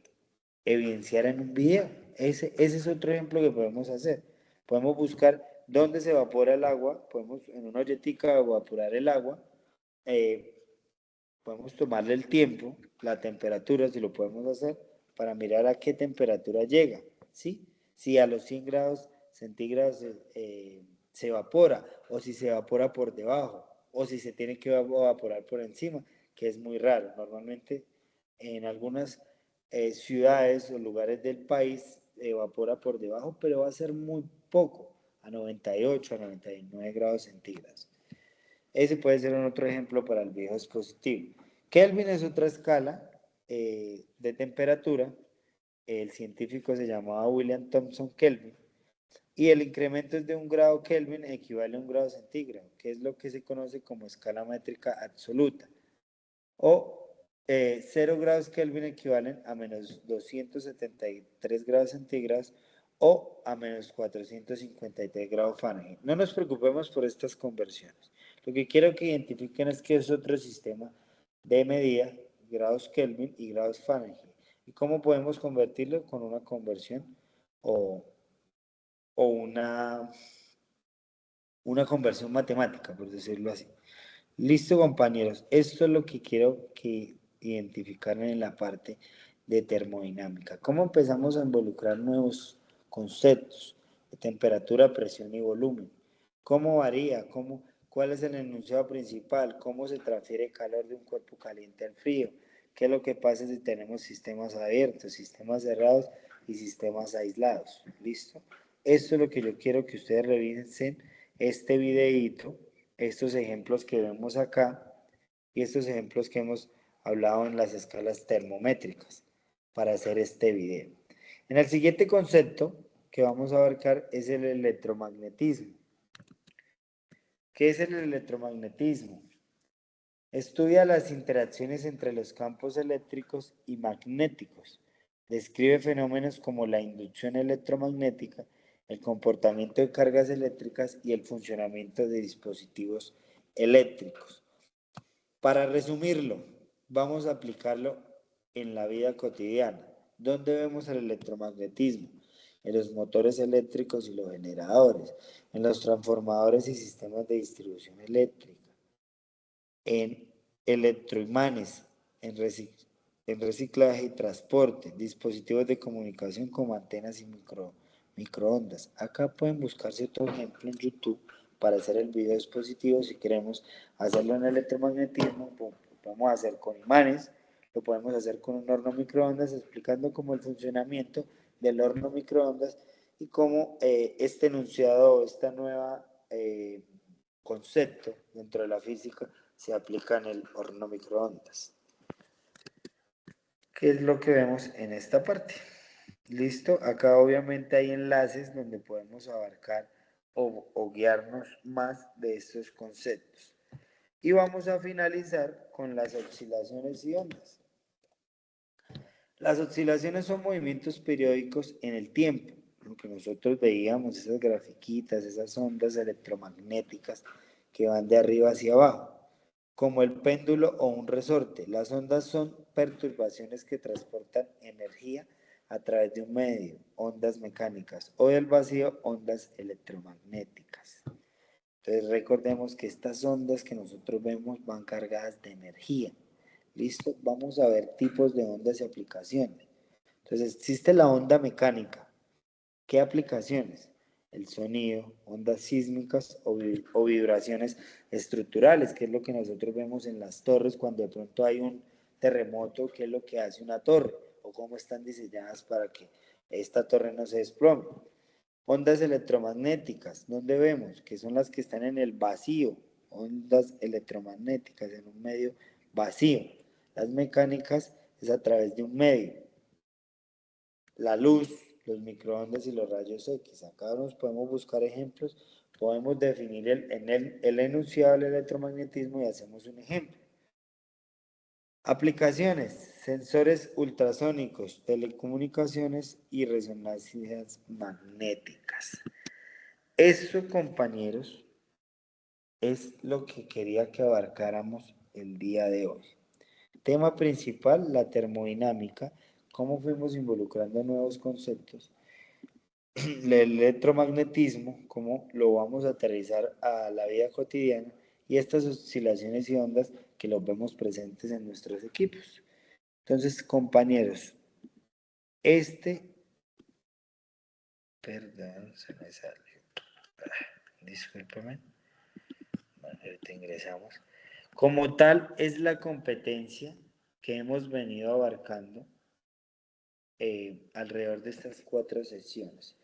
evidenciar en un video. Ese es otro ejemplo que podemos hacer. Podemos buscar dónde se evapora el agua, podemos en una olletica evaporar el agua, eh, podemos tomarle el tiempo, la temperatura, si lo podemos hacer, para mirar a qué temperatura llega, ¿sí? Si a los 100 grados centígrados se evapora, o si se evapora por debajo, o si se tiene que evaporar por encima, que es muy raro. Normalmente en algunas ciudades o lugares del país evapora por debajo, pero va a ser muy poco, a 98, a 99 grados centígrados. Ese puede ser un otro ejemplo para el viejo dispositivo. Kelvin es otra escala de temperatura. El científico se llamaba William Thomson Kelvin. Y el incremento es de 1 grado Kelvin equivale a 1 grado centígrado, que es lo que se conoce como escala métrica absoluta. O 0 grados Kelvin equivalen a menos 273 grados centígrados o a menos 453 grados Fahrenheit. No nos preocupemos por estas conversiones. Lo que quiero que identifiquen es que es otro sistema de medida, grados Kelvin y grados Fahrenheit. ¿Y cómo podemos convertirlo? Con una conversión o, o una conversión matemática, por decirlo así. Listo, compañeros. Esto es lo que quiero que identificaran en la parte de termodinámica. ¿Cómo empezamos a involucrar nuevos conceptos de temperatura, presión y volumen? ¿Cómo varía? ¿Cuál es el enunciado principal? ¿Cómo se transfiere calor de un cuerpo caliente al frío? ¿Qué es lo que pasa si tenemos sistemas abiertos, sistemas cerrados y sistemas aislados? ¿Listo? Esto es lo que yo quiero que ustedes revisen este videíto, estos ejemplos que vemos acá y estos ejemplos que hemos hablado en las escalas termométricas para hacer este video. En el siguiente concepto que vamos a abarcar es el electromagnetismo. ¿Qué es el electromagnetismo? Estudia las interacciones entre los campos eléctricos y magnéticos. Describe fenómenos como la inducción electromagnética, el comportamiento de cargas eléctricas y el funcionamiento de dispositivos eléctricos. Para resumirlo, vamos a aplicarlo en la vida cotidiana. ¿Dónde vemos el electromagnetismo? En los motores eléctricos y los generadores, en los transformadores y sistemas de distribución eléctrica, en electroimanes, en reciclaje y transporte, dispositivos de comunicación como antenas y microondas. Acá pueden buscarse otro ejemplo en YouTube para hacer el video dispositivo. Si queremos hacerlo en electromagnetismo, lo podemos hacer con imanes, lo podemos hacer con un horno microondas, explicando cómo el funcionamiento del horno microondas y cómo este enunciado, esta nueva concepto dentro de la física se aplica en el horno microondas. ¿Qué es lo que vemos en esta parte? Listo, acá obviamente hay enlaces donde podemos abarcar o guiarnos más de estos conceptos. Y vamos a finalizar con las oscilaciones y ondas. Las oscilaciones son movimientos periódicos en el tiempo, lo que nosotros veíamos, esas grafiquitas, esas ondas electromagnéticas que van de arriba hacia abajo, como el péndulo o un resorte. Las ondas son perturbaciones que transportan energía a través de un medio, ondas mecánicas, o del vacío, ondas electromagnéticas. Entonces recordemos que estas ondas que nosotros vemos van cargadas de energía. ¿Listo? Vamos a ver tipos de ondas y aplicaciones. Entonces existe la onda mecánica. ¿Qué aplicaciones? El sonido, ondas sísmicas o vibraciones estructurales, que es lo que nosotros vemos en las torres cuando de pronto hay un terremoto, qué es lo que hace una torre o cómo están diseñadas para que esta torre no se desplome. Ondas electromagnéticas, ¿dónde vemos? Que son las que están en el vacío, ondas electromagnéticas en un medio vacío. Las mecánicas es a través de un medio. La luz, los microondas y los rayos X. Acá nos podemos buscar ejemplos, podemos definir el enunciado del electromagnetismo y hacemos un ejemplo. Aplicaciones, sensores ultrasónicos, telecomunicaciones y resonancias magnéticas. Eso, compañeros, es lo que quería que abarcáramos el día de hoy. Tema principal, la termodinámica, cómo fuimos involucrando nuevos conceptos, el electromagnetismo, cómo lo vamos a aterrizar a la vida cotidiana y estas oscilaciones y ondas que los vemos presentes en nuestros equipos. Entonces, compañeros, perdón, se me sale, discúlpame, ahorita ingresamos. Como tal, es la competencia que hemos venido abarcando alrededor de estas 4 sesiones.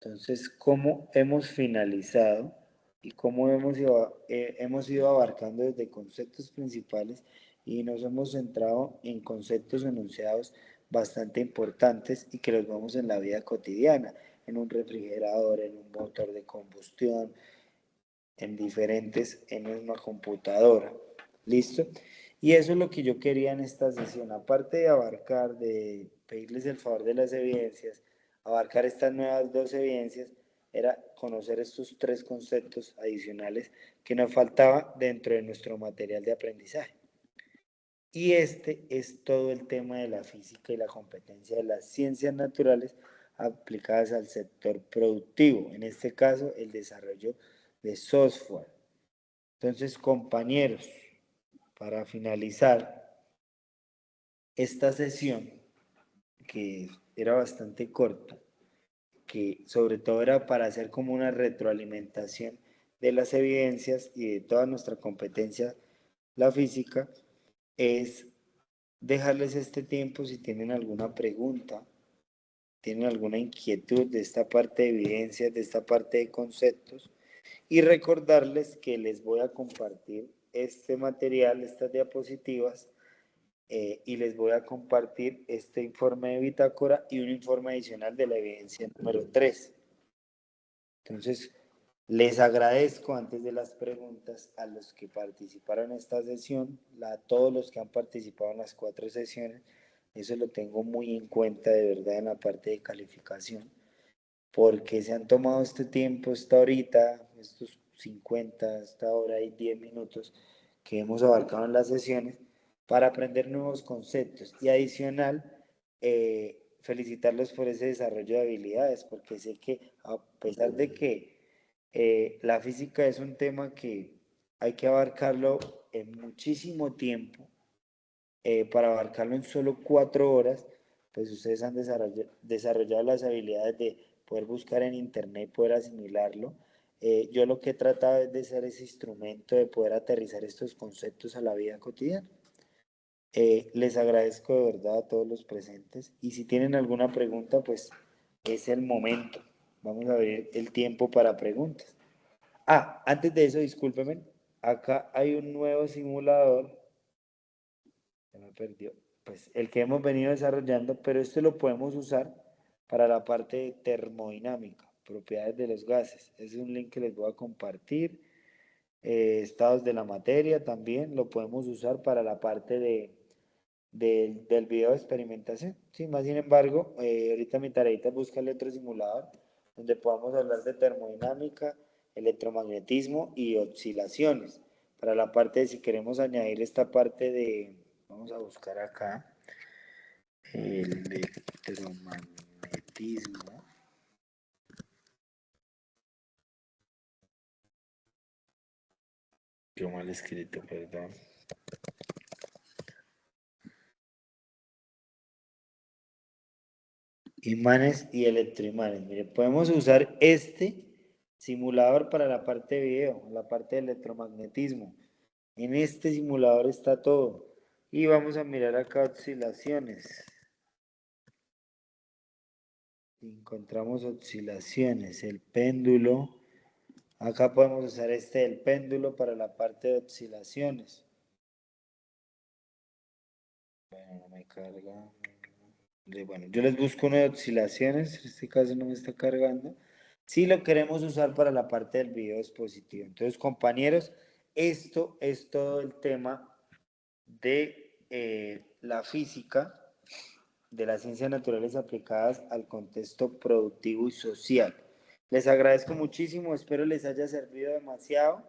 Entonces, ¿cómo hemos finalizado y cómo hemos ido abarcando desde conceptos principales y nos hemos centrado en conceptos enunciados bastante importantes y que los vemos en la vida cotidiana, en un refrigerador, en un motor de combustión, en una computadora? ¿Listo? Y eso es lo que yo quería en esta sesión, aparte de abarcar, de pedirles el favor de las evidencias, abarcar estas nuevas 2 evidencias, era conocer estos 3 conceptos adicionales que nos faltaba dentro de nuestro material de aprendizaje. Y este es todo el tema de la física y la competencia de las ciencias naturales aplicadas al sector productivo, en este caso el desarrollo de software. Entonces, compañeros, para finalizar esta sesión, que era bastante corta, que sobre todo era para hacer como una retroalimentación de las evidencias y de toda nuestra competencia, la física, es dejarles este tiempo si tienen alguna pregunta, tienen alguna inquietud de esta parte de evidencias, de esta parte de conceptos, y recordarles que les voy a compartir este material, estas diapositivas, y les voy a compartir este informe de bitácora y un informe adicional de la evidencia número 3. Entonces, les agradezco antes de las preguntas a los que participaron en esta sesión, a todos los que han participado en las 4 sesiones. Eso lo tengo muy en cuenta de verdad en la parte de calificación, porque se han tomado este tiempo, esta horita, estos 50, esta hora y 10 minutos que hemos abarcado en las sesiones para aprender nuevos conceptos y adicional, felicitarlos por ese desarrollo de habilidades, porque sé que a pesar de que la física es un tema que hay que abarcarlo en muchísimo tiempo, para abarcarlo en solo 4 horas, pues ustedes han desarrollado las habilidades de poder buscar en internet, poder asimilarlo. Yo lo que he tratado es de ser ese instrumento de poder aterrizar estos conceptos a la vida cotidiana. Les agradezco de verdad a todos los presentes y si tienen alguna pregunta, pues es el momento. Vamos a ver el tiempo para preguntas. Antes de eso, discúlpenme, acá hay un nuevo simulador, se me perdió, pues el que hemos venido desarrollando, pero este lo podemos usar para la parte de termodinámica, propiedades de los gases. Ese es un link que les voy a compartir. Estados de la materia también lo podemos usar para la parte del video de experimentación. Sí, más sin embargo, ahorita mi tareita es buscarle otro simulador donde podamos hablar de termodinámica, electromagnetismo y oscilaciones. Para la parte de si queremos añadir esta parte de, vamos a buscar acá, electromagnetismo. Qué mal escrito, perdón. Imanes y electroimanes. Mire, podemos usar este simulador para la parte de video, la parte de electromagnetismo. En este simulador está todo. Y vamos a mirar acá oscilaciones. Encontramos oscilaciones, el péndulo. Acá podemos usar el péndulo para la parte de oscilaciones. Bueno, no me carga. Bueno, yo les busco una de oscilaciones, en este caso no me está cargando. Si lo queremos usar para la parte del video dispositivo. Entonces, compañeros, esto es todo el tema de la física, de las ciencias naturales aplicadas al contexto productivo y social. Les agradezco muchísimo, espero les haya servido demasiado,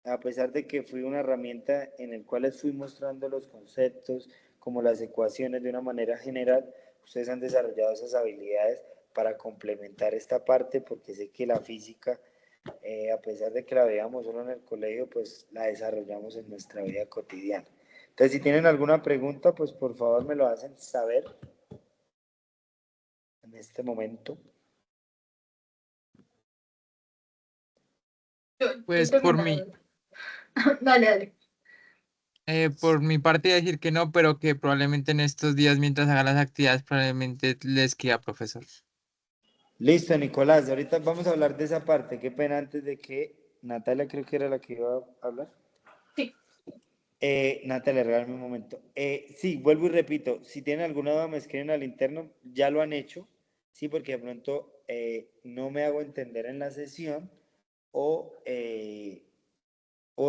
a pesar de que fui una herramienta en la cual les fui mostrando los conceptos, como las ecuaciones de una manera general. Ustedes han desarrollado esas habilidades para complementar esta parte, porque sé que la física, a pesar de que la veamos solo en el colegio, pues la desarrollamos en nuestra vida cotidiana. Entonces, si tienen alguna pregunta, pues por favor me lo hacen saber en este momento. Pues Tengo una duda. Dale, dale. por mi parte decir que no, pero que probablemente en estos días, mientras haga las actividades, probablemente le escriba, profesor. Listo, Nicolás, ahorita vamos a hablar de esa parte. Qué pena antes de que Natalia, creo que era la que iba a hablar. Sí. Natalia, regálame un momento. Sí, vuelvo y repito, si tienen alguna duda me escriben al interno, ya lo han hecho, sí, porque de pronto no me hago entender en la sesión o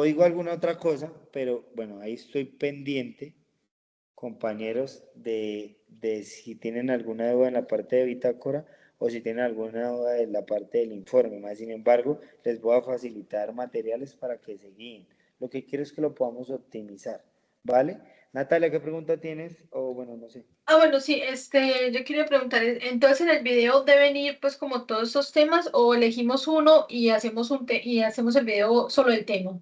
digo alguna otra cosa, pero bueno, ahí estoy pendiente, compañeros, de si tienen alguna duda en la parte de bitácora o si tienen alguna duda en la parte del informe. Más sin embargo, les voy a facilitar materiales para que se guíen. Lo que quiero es que lo podamos optimizar, ¿vale? Natalia, ¿qué pregunta tienes? O bueno, no sé. Bueno, sí, yo quería preguntar, entonces en el video deben ir pues como todos estos temas o elegimos uno y hacemos y hacemos el video solo del tema.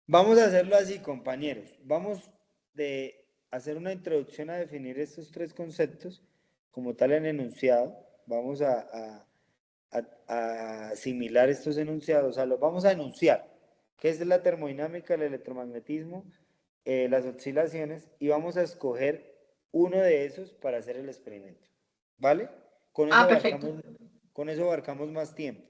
Vamos a hacerlo así, compañeros. Vamos de hacer una introducción a definir estos tres conceptos como tal en enunciado. Vamos a asimilar estos enunciados, o sea, los vamos a enunciar, qué es la termodinámica, el electromagnetismo, las oscilaciones, y vamos a escoger uno de esos para hacer el experimento, ¿vale? Con eso Ah, perfecto. abarcamos, con eso abarcamos más tiempo,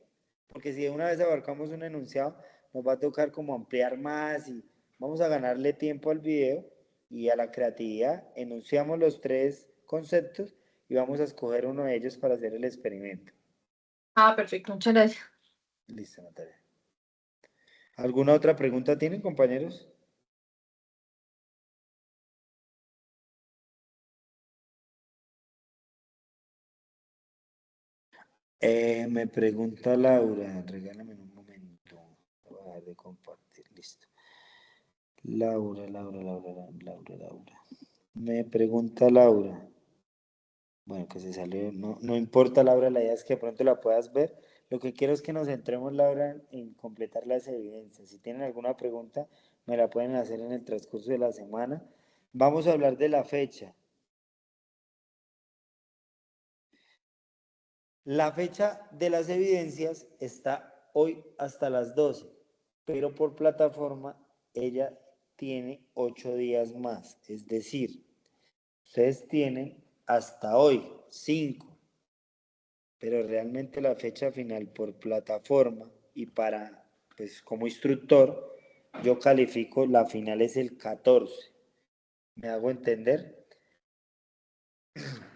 porque si de una vez abarcamos un enunciado, nos va a tocar como ampliar más y vamos a ganarle tiempo al video y a la creatividad. Enunciamos los tres conceptos y vamos a escoger uno de ellos para hacer el experimento. Ah, perfecto, muchas gracias. Listo, Natalia. ¿Alguna otra pregunta tienen, compañeros? Me pregunta Laura, regálame un momento. Voy a dejar de compartir, listo. Laura. Me pregunta Laura. Bueno, que se salió, no importa, Laura, la idea es que de pronto la puedas ver. Lo que quiero es que nos centremos, Laura, en completar las evidencias. Si tienen alguna pregunta, me la pueden hacer en el transcurso de la semana. Vamos a hablar de la fecha. La fecha de las evidencias está hoy hasta las 12, pero por plataforma ella tiene 8 días más. Es decir, ustedes tienen hasta hoy 5, pero realmente la fecha final por plataforma y para, pues como instructor, yo califico la final es el 14. ¿Me hago entender?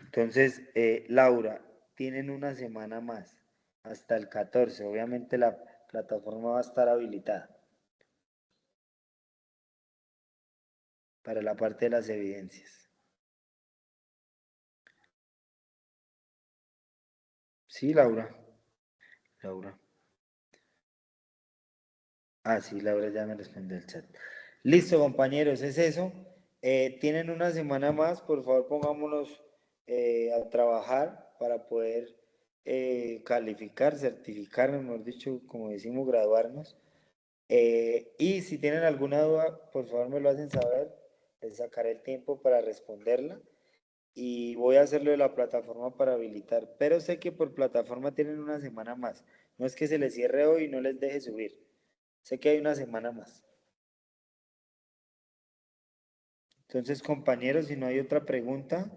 Entonces, Laura, tienen una semana más, hasta el 14. Obviamente la plataforma va a estar habilitada para la parte de las evidencias. Sí, Laura. Laura. Ah, sí, Laura ya me respondió el chat. Listo, compañeros, es eso. Tienen una semana más, por favor pongámonos a trabajar para poder calificar, certificar, mejor dicho, como decimos, graduarnos. Y si tienen alguna duda, por favor me lo hacen saber, les sacaré el tiempo para responderla y voy a hacerlo de la plataforma para habilitar, pero sé que por plataforma tienen una semana más, no es que se les cierre hoy y no les deje subir, sé que hay una semana más. Entonces, compañeros, si no hay otra pregunta,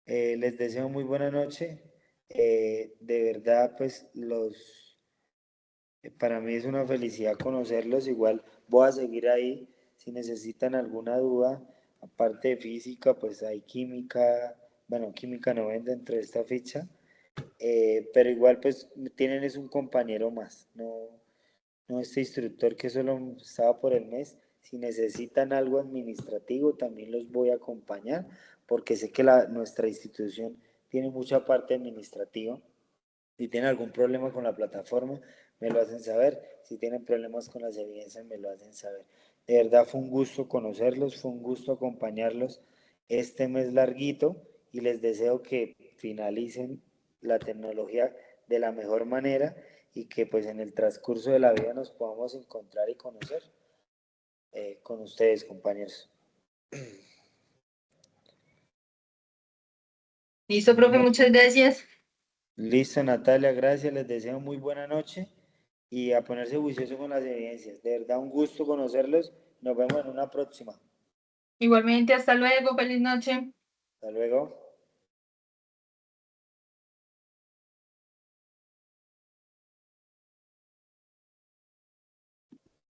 les deseo muy buena noche. De verdad, pues para mí es una felicidad conocerlos. Igual voy a seguir ahí. Si necesitan alguna duda, aparte de física, pues hay química. Bueno, química no ven dentro de esta ficha. Pero igual, pues tienen es un compañero más. No este instructor que solo estaba por el mes. Si necesitan algo administrativo, también los voy a acompañar, porque sé que nuestra institución tiene mucha parte administrativa. Si tienen algún problema con la plataforma, me lo hacen saber. Si tienen problemas con las evidencias, me lo hacen saber. De verdad fue un gusto conocerlos, fue un gusto acompañarlos este mes larguito y les deseo que finalicen la tecnología de la mejor manera y que pues en el transcurso de la vida nos podamos encontrar y conocer con ustedes, compañeros. Listo, profe, muchas gracias. Listo, Natalia, gracias, les deseo muy buena noche y a ponerse juicioso con las evidencias. De verdad, un gusto conocerlos. Nos vemos en una próxima. Igualmente, hasta luego, feliz noche. Hasta luego.